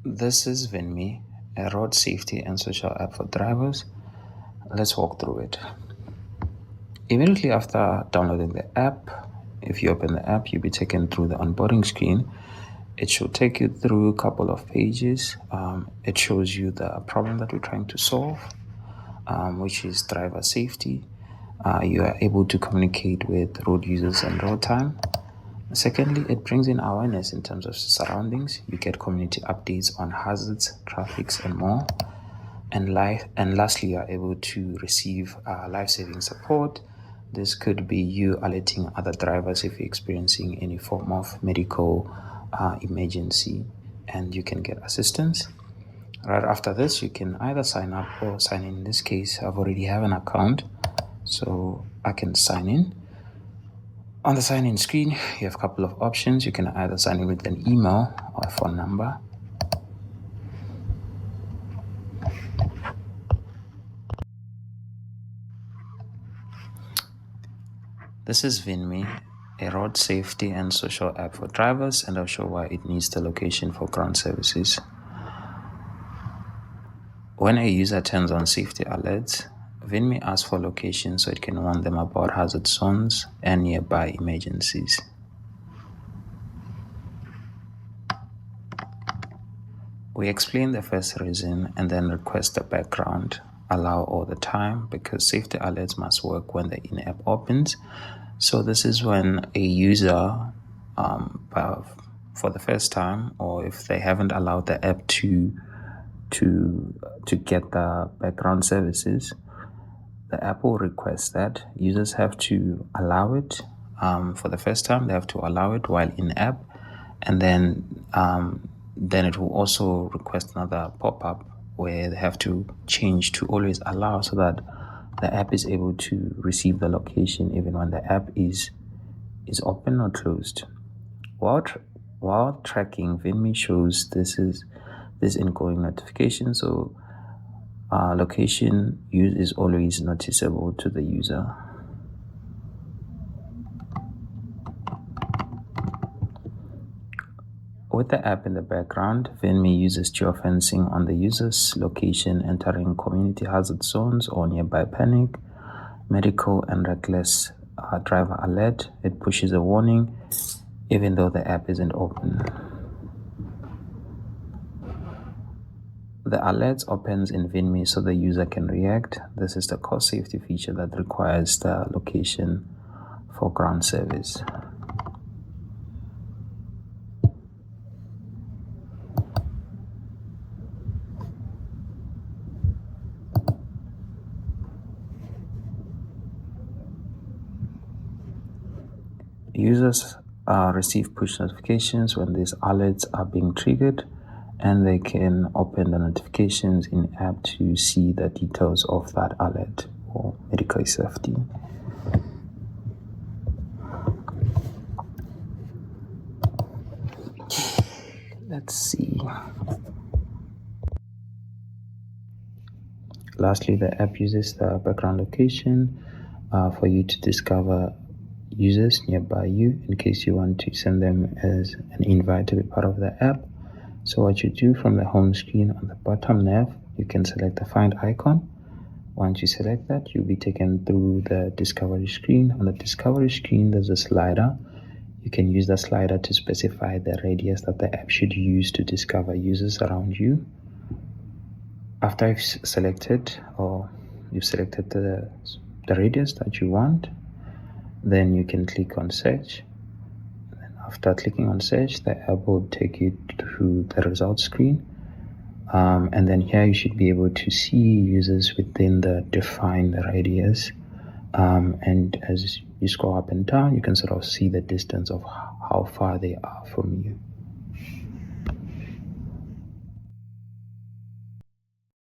This is Vindmy, a road safety and social app for drivers. Let's walk through it. Immediately after downloading the app, if you open the app, you'll be taken through the onboarding screen. It should take you through a couple of pages. It shows you the problem that we're trying to solve, which is driver safety. You are able to communicate with road users and road time. Secondly, it brings in awareness in terms of surroundings. You get community updates on hazards, traffics, and more. And lastly, you are able to receive life-saving support. This could be you alerting other drivers if you're experiencing any form of medical emergency, and you can get assistance. Right after this, you can either sign up or sign in. In this case, I've already have an account, so I can sign in. On the sign-in screen, you have a couple of options. You can either sign in with an email or a phone number. This is Vindmy, a road safety and social app for drivers, and I'll show why it needs the location for ground services. When a user turns on safety alerts, Vindmy asks for location so it can warn them about hazard zones and nearby emergencies. We explain the first reason and then request the background. Allow all the time because safety alerts must work when the in-app opens. So this is when a user, for the first time, or if they haven't allowed the app to get the background services, the app will request that. Users have to allow it. For the first time, they have to allow it while in-app, and then it will also request another pop-up where they have to change to always allow so that the app is able to receive the location even when the app is open or closed. While tracking, Vindmy shows this incoming notification, so location use is always noticeable to the user. With the app in the background, Vindmy uses geofencing on the user's location, entering community hazard zones or nearby panic, medical and reckless driver alert. It pushes a warning even though the app isn't open. The alerts opens in Vindmy so the user can react. This is the core safety feature that requires the location for ground service. Users receive push notifications when these alerts are being triggered, and they can open the notifications in app to see the details of that alert or medical safety. Let's see. Lastly, the app uses the background location for you to discover users nearby you in case you want to send them as an invite to be part of the app. So what you do from the home screen on the bottom left, you can select the find icon. Once you select that, you'll be taken through the discovery screen. On the discovery screen, there's a slider. You can use the slider to specify the radius that the app should use to discover users around you. After you've selected the radius that you want, then you can click on search. And after clicking on search, the app will take you to the results screen. And then here you should be able to see users within the defined radius. And as you scroll up and down, you can sort of see the distance of how far they are from you.